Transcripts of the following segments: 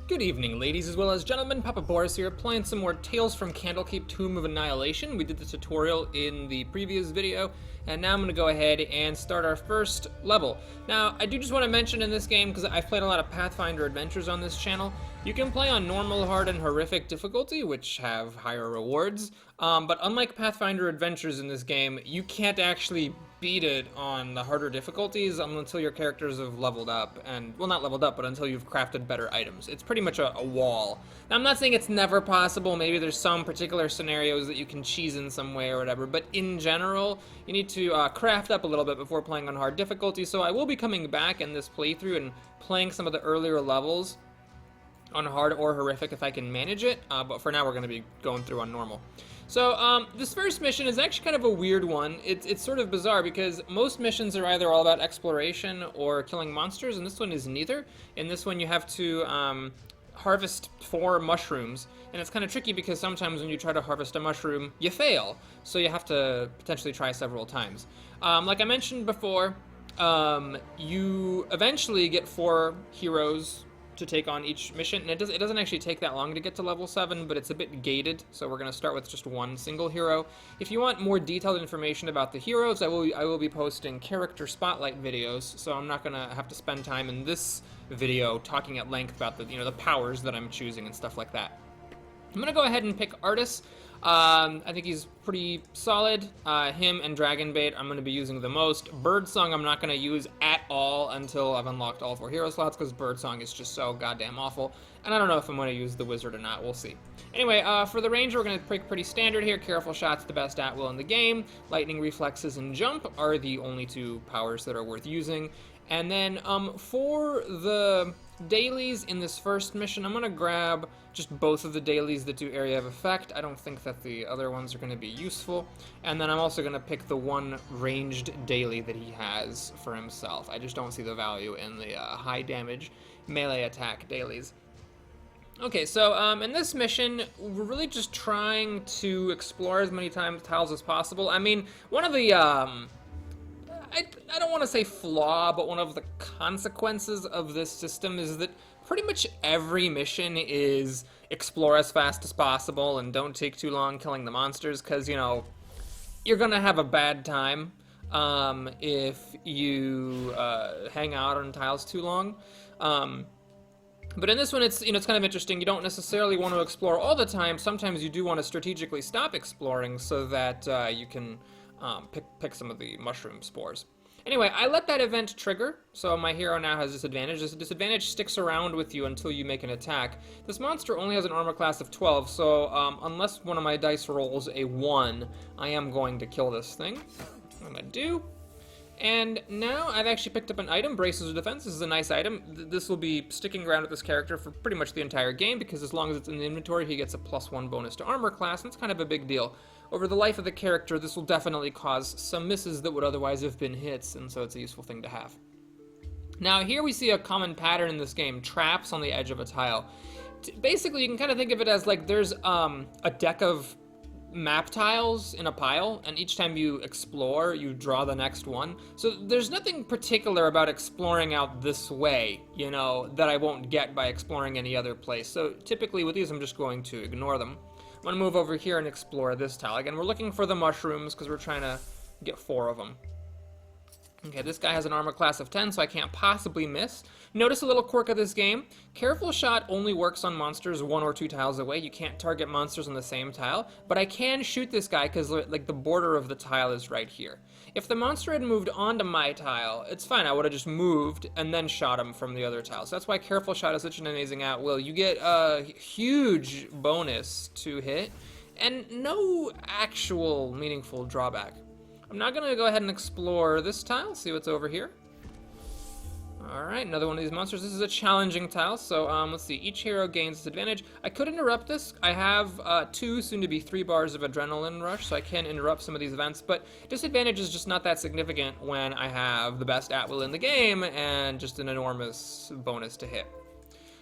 Good evening, ladies as well as gentlemen. Papa Boris here, playing some more Tales from Candlekeep Tomb of Annihilation. We did the tutorial in the previous video, and now I'm going to go ahead and start our first level. Now, I do just want to mention in this game, because I've played a lot of Pathfinder adventures on this channel, you can play on normal, hard, and horrific difficulty, which have higher rewards, but unlike Pathfinder adventures in this game, you can't actually beat it on the harder difficulties until your characters have leveled up, and, well, not leveled up, but until you've crafted better items. It's pretty much a wall. Now, I'm not saying it's never possible. Maybe there's some particular scenarios that you can cheese in some way or whatever, but in general, you need to craft up a little bit before playing on hard difficulty, so I will be coming back in this playthrough and playing some of the earlier levels on hard or horrific if I can manage it, but for now we're going to be going through on normal. So this first mission is actually kind of a weird one. It's sort of bizarre because most missions are either all about exploration or killing monsters, and this one is neither. In this one you have to harvest 4 mushrooms, and it's kind of tricky because sometimes when you try to harvest a mushroom, you fail. So you have to potentially try several times. Like I mentioned before, you eventually get 4 heroes to take on each mission, and it doesn't actually take that long to get to level 7, but it's a bit gated, so we're going to start with just one single hero. If you want more detailed information about the heroes, I will be posting character spotlight videos, so I'm not going to have to spend time in this video talking at length about the powers that I'm choosing and stuff like that. I'm going to go ahead and pick Artis. I think he's pretty solid. Him and Dragonbait I'm going to be using the most. Birdsong I'm not going to use at all until I've unlocked all 4 hero slots, because Birdsong is just so goddamn awful. And I don't know if I'm going to use the Wizard or not. We'll see. Anyway, for the Ranger, we're going to pick pretty standard here. Careful Shot's the best at-will in the game. Lightning Reflexes and Jump are the only 2 powers that are worth using. And then for the dailies in this first mission, I'm going to grab just both of the dailies that do Area of Effect. I don't think that the other ones are going to be useful. And then I'm also going to pick the one ranged daily that he has for himself. I just don't see the value in the high damage melee attack dailies. Okay, so in this mission, we're really just trying to explore as many tiles as possible. I mean, one of the I don't want to say flaw, but one of the consequences of this system is that pretty much every mission is explore as fast as possible and don't take too long killing the monsters, because, you're going to have a bad time if you hang out on tiles too long. But in this one, it's kind of interesting. You don't necessarily want to explore all the time. Sometimes you do want to strategically stop exploring so that you can pick some of the mushroom spores. Anyway, I let that event trigger, so my hero now has disadvantage. This disadvantage sticks around with you until you make an attack. This monster only has an armor class of 12, so unless one of my dice rolls a 1, I am going to kill this thing. And I do. And now I've actually picked up an item, Braces of Defense. This is a nice item. This will be sticking around with this character for pretty much the entire game, because as long as it's in the inventory, he gets a +1 bonus to armor class, and it's kind of a big deal. Over the life of the character, this will definitely cause some misses that would otherwise have been hits, and so it's a useful thing to have. Now, here we see a common pattern in this game, traps on the edge of a tile. Basically, you can kind of think of it as like there's a deck of map tiles in a pile, and each time you explore, you draw the next one. So there's nothing particular about exploring out this way, that I won't get by exploring any other place. So typically with these, I'm just going to ignore them. I'm going to move over here and explore this tile. Again, we're looking for the mushrooms because we're trying to get 4 of them. Okay, this guy has an armor class of 10, so I can't possibly miss. Notice a little quirk of this game. Careful Shot only works on monsters 1 or 2 tiles away. You can't target monsters on the same tile, but I can shoot this guy because the border of the tile is right here. If the monster had moved onto my tile, it's fine. I would have just moved and then shot him from the other tile. So that's why Careful Shot is such an amazing at-will. You get a huge bonus to hit and no actual meaningful drawback. I'm now going to go ahead and explore this tile, see what's over here. Alright, another one of these monsters. This is a challenging tile, so let's see. Each hero gains disadvantage. I could interrupt this. I have 2, soon to be 3 bars of adrenaline rush, so I can interrupt some of these events, but disadvantage is just not that significant when I have the best at-will in the game and just an enormous bonus to hit.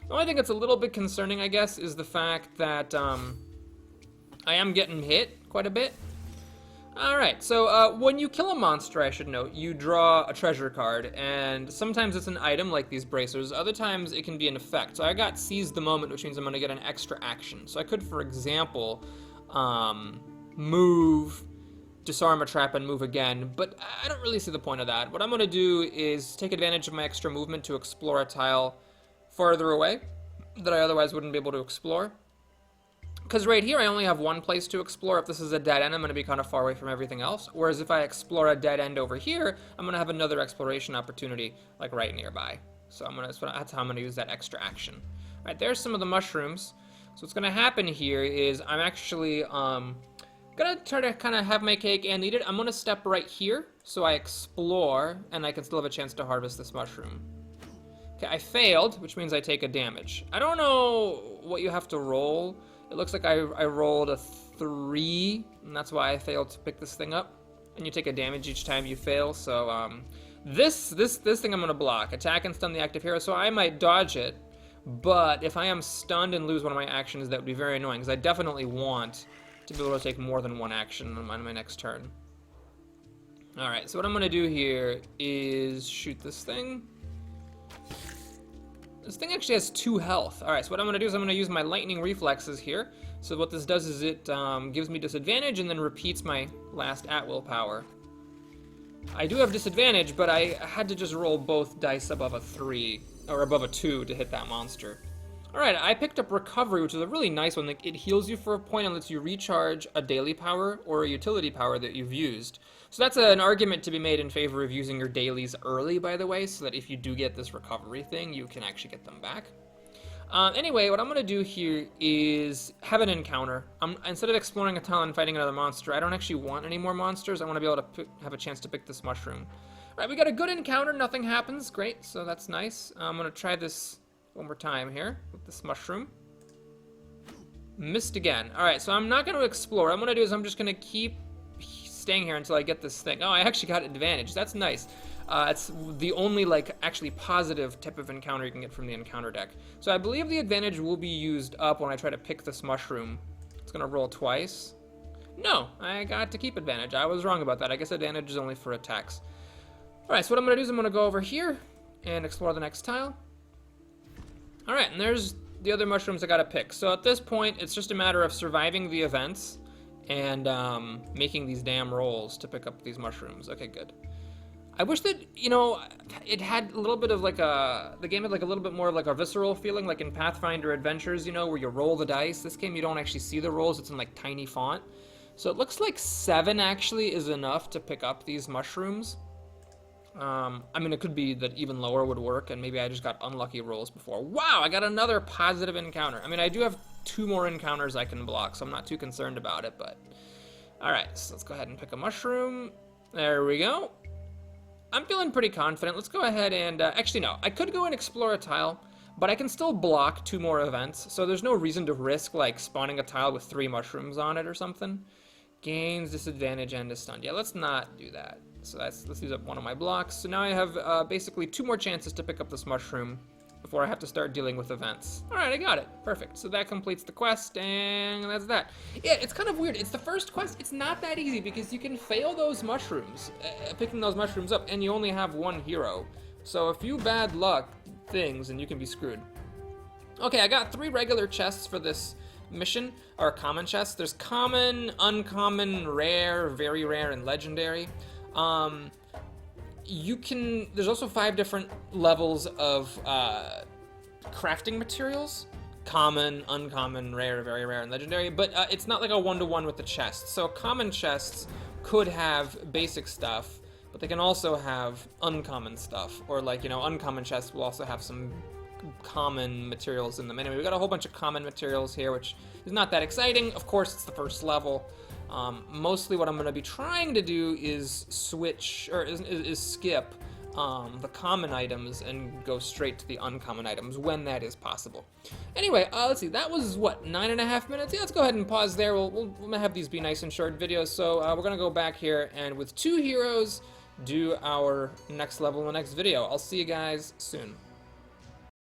The only thing that's a little bit concerning, I guess, is the fact that I am getting hit quite a bit. Alright, so when you kill a monster, I should note, you draw a treasure card, and sometimes it's an item like these bracers, other times it can be an effect. So I got Seize the Moment, which means I'm going to get an extra action. So I could, for example, move, disarm a trap, and move again, but I don't really see the point of that. What I'm going to do is take advantage of my extra movement to explore a tile farther away that I otherwise wouldn't be able to explore. Because right here I only have one place to explore. If this is a dead end, I'm going to be kind of far away from everything else. Whereas if I explore a dead end over here, I'm going to have another exploration opportunity like right nearby. So that's how I'm going to use that extra action. All right, there's some of the mushrooms. So what's going to happen here is I'm actually going to try to kind of have my cake and eat it. I'm going to step right here so I explore and I can still have a chance to harvest this mushroom. Okay, I failed, which means I take a damage. I don't know what you have to roll. It looks like I rolled a 3, and that's why I failed to pick this thing up. And you take a damage each time you fail, so this thing I'm going to block. Attack and stun the active hero, so I might dodge it. But if I am stunned and lose one of my actions, that would be very annoying, because I definitely want to be able to take more than one action on my next turn. Alright, so what I'm going to do here is shoot this thing. This thing actually has 2 health. Alright, so what I'm going to do is I'm going to use my lightning reflexes here. So what this does is it gives me disadvantage and then repeats my last at-will power. I do have disadvantage, but I had to just roll both dice above a 3, or above a 2 to hit that monster. Alright, I picked up Recovery, which is a really nice one. It heals you for a point and lets you recharge a daily power or a utility power that you've used. So that's an argument to be made in favor of using your dailies early, by the way, so that if you do get this recovery thing, you can actually get them back. Anyway, what I'm going to do here is have an encounter. Instead of exploring a tile and fighting another monster, I don't actually want any more monsters. I want to be able to have a chance to pick this mushroom. Alright, we got a good encounter. Nothing happens. Great, so that's nice. I'm going to try this one more time here with this mushroom. Missed again. Alright, so I'm not going to explore. What I'm going to do is I'm just going to keep staying here until I get this thing. Oh, I actually got advantage. That's nice. It's the only, like, actually positive type of encounter you can get from the encounter deck. So I believe the advantage will be used up when I try to pick this mushroom. It's going to roll twice. No, I got to keep advantage. I was wrong about that. I guess advantage is only for attacks. Alright, so what I'm going to do is I'm going to go over here and explore the next tile. Alright, and there's the other mushrooms I gotta pick. So at this point, it's just a matter of surviving the events and making these damn rolls to pick up these mushrooms. Okay, good. I wish that, you know, it had a little bit of like the game had like a little bit more of like a visceral feeling, like in Pathfinder Adventures, you know, where you roll the dice. This game, you don't actually see the rolls. It's in like tiny font. So it looks like 7 actually is enough to pick up these mushrooms. I mean, it could be that even lower would work, and maybe I just got unlucky rolls before. Wow, I got another positive encounter. I mean, I do have 2 more encounters I can block, so I'm not too concerned about it, but... Alright, so let's go ahead and pick a mushroom. There we go. I'm feeling pretty confident. Let's go ahead and... actually, no. I could go and explore a tile, but I can still block 2 more events, so there's no reason to risk, like, spawning a tile with 3 mushrooms on it or something. Gains, disadvantage, and a stun. Yeah, let's not do that. So let's use up one of my blocks. So now I have basically 2 more chances to pick up this mushroom before I have to start dealing with events. Alright, I got it. Perfect. So that completes the quest, and that's that. Yeah, it's kind of weird. It's the first quest. It's not that easy because you can fail those mushrooms, picking those mushrooms up, and you only have 1 hero. So a few bad luck things, and you can be screwed. Okay, I got 3 regular chests for this mission, or common chests. There's common, uncommon, rare, very rare, and legendary. There's also 5 different levels of crafting materials. Common, uncommon, rare, very rare, and legendary, but it's not like a 1-to-1 with the chests. So common chests could have basic stuff, but they can also have uncommon stuff, or like, you know, uncommon chests will also have some common materials in them. Anyway, we got a whole bunch of common materials here, which is not that exciting. Of course, it's the first level. Mostly what I'm going to be trying to do is switch, or is skip the common items and go straight to the uncommon items when that is possible. Anyway, let's see, that was what, 9.5 minutes? Yeah, let's go ahead and pause there. We'll have these be nice and short videos. So we're going to go back here and with 2 heroes do our next level in the next video. I'll see you guys soon.